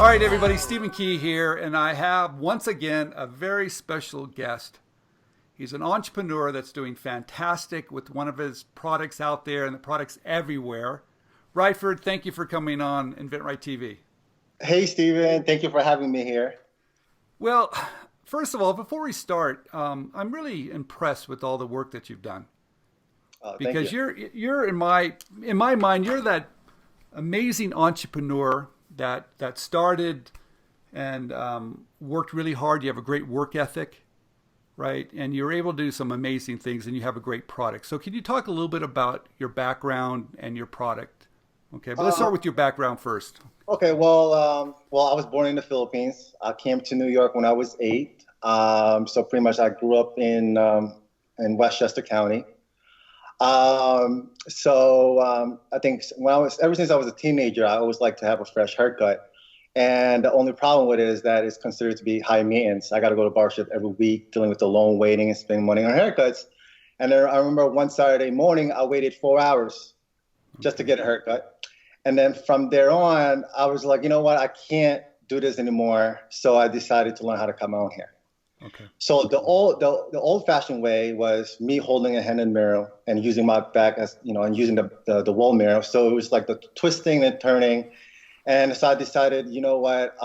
right, everybody, Stephen Key here, and I have once again a very special guest. He's an entrepreneur that's doing fantastic with one of his products out there and the products everywhere. Ryford, thank you for coming on InventRight TV. Hey, Stephen. Thank you for having me here. Well, first of all, before we start, I'm really impressed with all the work that you've done. Because you're in my mind, you're that amazing entrepreneur that started and worked really hard. You have a great work ethic, right? And you're able to do some amazing things, and you have a great product. So can you talk a little bit about your background and your product? Okay, but let's start with your background first. Okay, well, I was born in the Philippines. I came to New York when I was 8. So pretty much I grew up in Westchester County. I think ever since I was a teenager, I always liked to have a fresh haircut. And the only problem with it is that it's considered to be high maintenance. I got to go to barbershop every week, dealing with the long waiting and spending money on haircuts. And then I remember one Saturday morning, I waited 4 hours just to get a haircut. And then from there on, I was like, you know what, I can't do this anymore. So I decided to learn how to cut my own hair. Okay. So the old-fashioned way was me holding a hand in the mirror and using my back as, and using the wall mirror. So it was like the twisting and turning. And so I decided, you know what,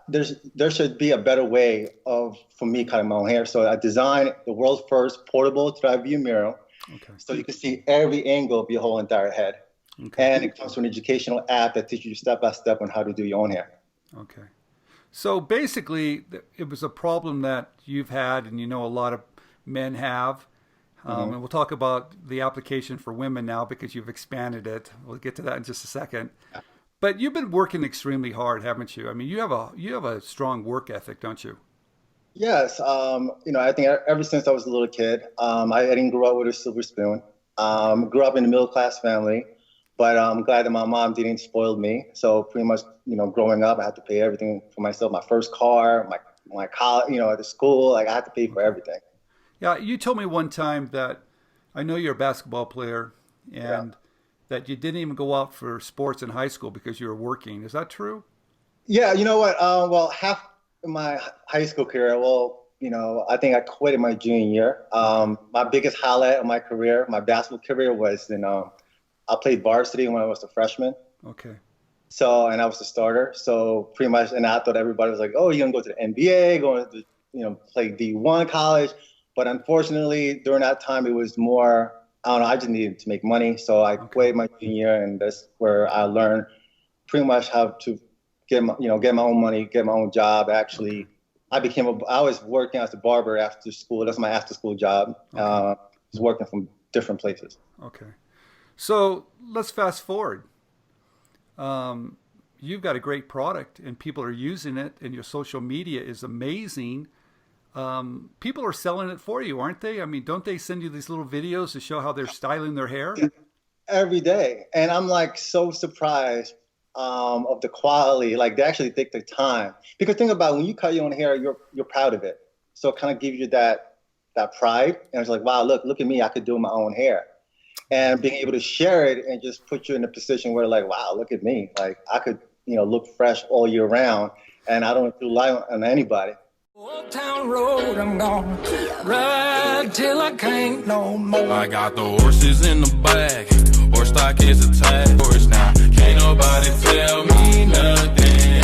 there should be a better way for me cutting my own hair. So I designed the world's first portable drive view mirror. Okay. So you can see every angle of your whole entire head. Okay. And it comes from an educational app that teaches you step by step on how to do your own hair. Okay. So basically, it was a problem that you've had, and a lot of men have. And we'll talk about the application for women now because you've expanded it. We'll get to that in just a second. But you've been working extremely hard, haven't you? I mean, you have a strong work ethic, don't you? Yes. I think ever since I was a little kid, I didn't grow up with a silver spoon. Grew up in a middle-class family. But I'm glad that my mom didn't spoil me. So pretty much, growing up, I had to pay everything for myself. My first car, my college, at the school, I had to pay for everything. Yeah, you told me one time that I know you're a basketball player and that you didn't even go out for sports in high school because you were working. Is that true? Yeah, you know what? Half of my high school career, I think I quit in my junior year. My biggest highlight of my career, my basketball career was I played varsity when I was a freshman. Okay. So, and I was the starter. So pretty much, and I thought everybody was like, oh, you're going to go to the NBA, going to, play D1 college. But unfortunately, during that time, it was more, I just needed to make money. So I quit my junior year, and that's where I learned pretty much how to get my own money, get my own job. Actually, I was working as a barber after school. That's my after school job. Okay. I was working from different places. Okay. So let's fast forward. You've got a great product and people are using it, and your social media is amazing. People are selling it for you, aren't they? I mean, don't they send you these little videos to show how they're styling their hair? Every day. And I'm so surprised of the quality. Like, they actually take the time. Because think about it, when you cut your own hair, you're proud of it. So it kind of gives you that pride. And it's like, wow, look at me. I could do my own hair. And being able to share it and just put you in a position where, like, wow, look at me. Like, I could, look fresh all year round, and I don't have to rely on anybody. Old Town Road, I'm gonna ride till I can't no more. I got the horses in the back, horse stock is attached. Horse now, can't nobody tell me nothing.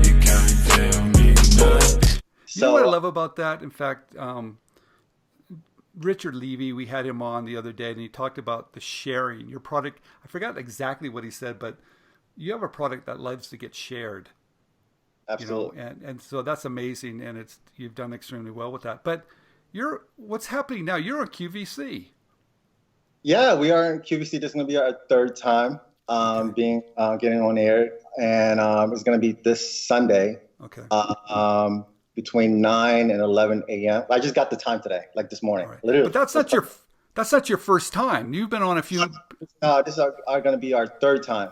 You can't tell me nothing. You know what I love about that? In fact, Richard Levy, we had him on the other day, and he talked about the sharing. Your product, I forgot exactly what he said, but you have a product that loves to get shared. Absolutely. And so that's amazing, and you've done extremely well with that. But what's happening now? You're on QVC. Yeah, we are in QVC. This is going to be our third time getting on air, and it's going to be this Sunday. Okay. Between 9 and 11 a.m. I just got the time today, like this morning. Right. Literally. But that's not your first time. You've been on a few. This is going to be our third time.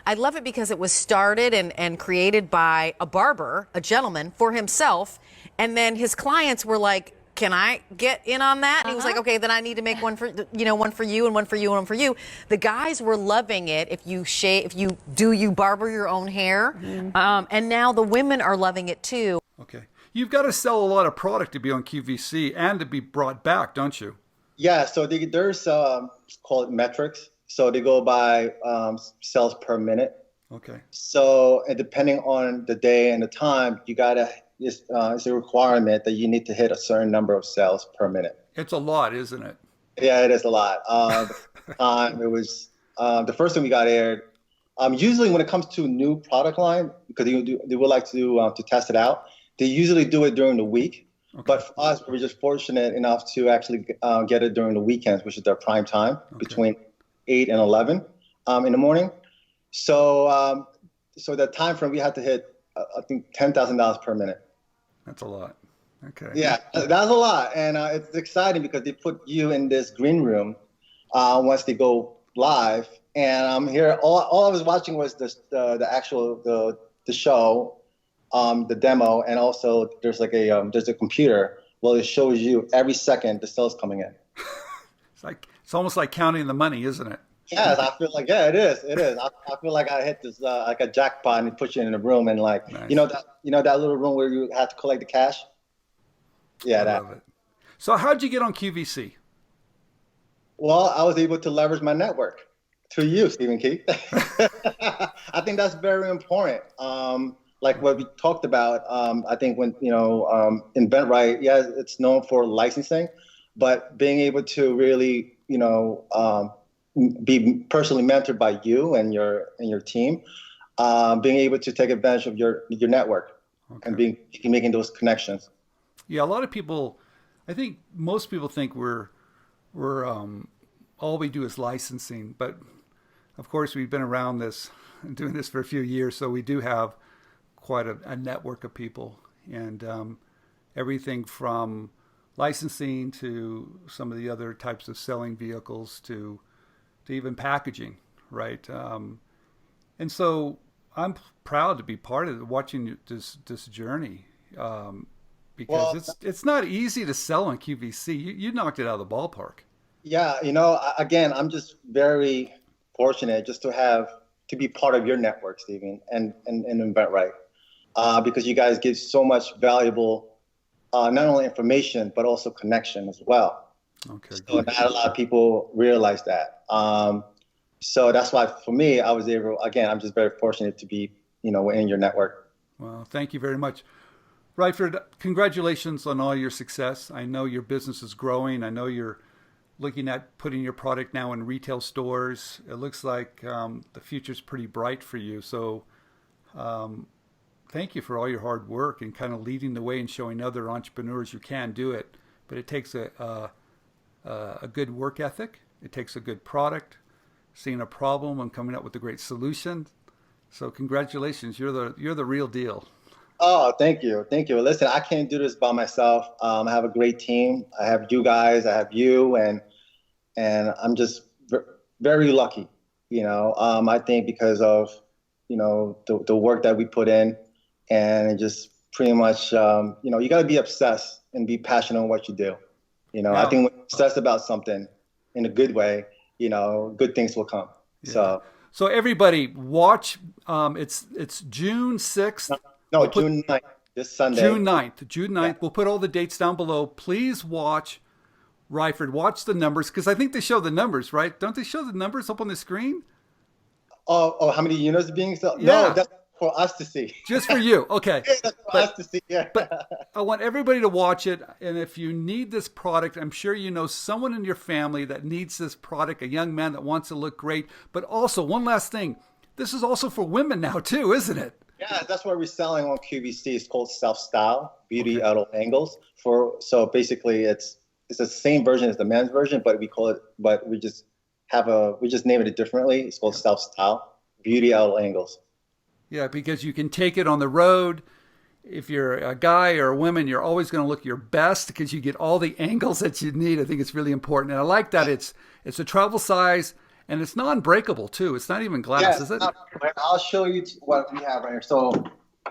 I love it because it was started and created by a barber, a gentleman, for himself. And then his clients were like, can I get in on that? And he was like, okay, then I need to make one for, one for you and one for you and one for you. The guys were loving it. If you barber your own hair. And now the women are loving it too. Okay. You've got to sell a lot of product to be on QVC and to be brought back, don't you? Yeah, so there's called metrics. So they go by sales per minute. Okay. So depending on the day and the time, you gotta it's a requirement that you need to hit a certain number of sales per minute. It's a lot, isn't it? Yeah, it is a lot. It was the first time we got aired. Usually when it comes to a new product line, because they would like to test it out, they usually do it during the week. Okay. But for us, we were just fortunate enough to actually get it during the weekends, which is their prime time, between 8 and 11 in the morning. So so the time frame, we had to hit, I think, $10,000 per minute. That's a lot. Okay. Yeah, that's a lot. And it's exciting because they put you in this green room once they go live. And I'm here. All I was watching was the actual the show, the demo, and also there's like there's a computer. Well, it shows you every second the sales coming in. It's almost like counting the money, isn't it? Yes, I feel like it is. I feel like I hit this like a jackpot, and they put you in a room and like nice. you know that little room where you have to collect the cash. Yeah, I love it. So how'd you get on QVC? Well, I was able to leverage my network through you, Stephen Keith. I think that's very important. Like what we talked about, I think when, InventRight, yeah, it's known for licensing, but being able to really, be personally mentored by you and your team, being able to take advantage of your network and making those connections. Yeah, a lot of people, I think most people think we're all we do is licensing, but of course we've been around this and doing this for a few years, so we do have quite a network of people, and everything from licensing to some of the other types of selling vehicles to even packaging, right? And so I'm proud to be part of watching this journey. Because it's not easy to sell on QVC. You knocked it out of the ballpark. Yeah, again, I'm just very fortunate just to be part of your network, Stephen, and InventRight, because you guys give so much valuable, not only information but also connection as well. Okay. So not a lot of people realize that. So that's why for me, I was able. Again, I'm just very fortunate to be, in your network. Well, thank you very much. Ryford, congratulations on all your success. I know your business is growing. I know you're looking at putting your product now in retail stores. It looks like the future's pretty bright for you. So thank you for all your hard work and kind of leading the way and showing other entrepreneurs you can do it. But it takes a good work ethic. It takes a good product, seeing a problem and coming up with a great solution. So congratulations. You're the real deal. Oh, thank you. Thank you. Listen, I can't do this by myself. I have a great team. I have you guys. I have you, and I'm just very lucky. I think because of the work that we put in, and just pretty much you got to be obsessed and be passionate on what you do. Yeah. I think when you're obsessed about something in a good way, good things will come. Yeah. So everybody watch. It's June 6th. No, June 9th, this Sunday. June 9th. Yeah. We'll put all the dates down below. Please watch Ryford. Watch the numbers, because I think they show the numbers, right? Don't they show the numbers up on the screen? Oh, how many units are being sold? Yeah. No, that's for us to see. Just for you. Okay. Yeah, that's for us to see, yeah. But I want everybody to watch it. And if you need this product, I'm sure you know someone in your family that needs this product, a young man that wants to look great. But also, one last thing. This is also for women now, too, isn't it? Yeah, that's what we're selling on QVC. It's called Self-Style, Beauty at All Angles. So basically, it's the same version as the men's version, but we just name it differently. It's called Self-Style, Beauty at All Angles. Yeah, because you can take it on the road. If you're a guy or a woman, you're always going to look your best because you get all the angles that you need. I think it's really important, and I like that it's a travel size. And it's non-breakable, too. It's not even glass, is it? I'll show you what we have right here. So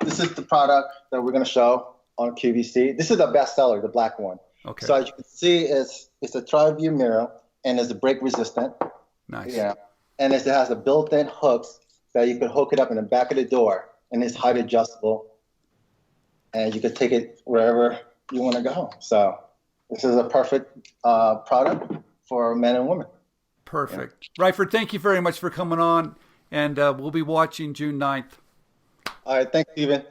this is the product that we're going to show on QVC. This is the best seller, the black one. Okay. So as you can see, it's a tri-view mirror and it's brake resistant. Nice. Yeah. And it has a built-in hooks that you can hook it up in the back of the door, and it's height adjustable. And you can take it wherever you want to go. So this is a perfect product for men and women. Perfect. Yeah. Ryford, thank you very much for coming on, and we'll be watching June 9th. All right. Thanks, Stephen.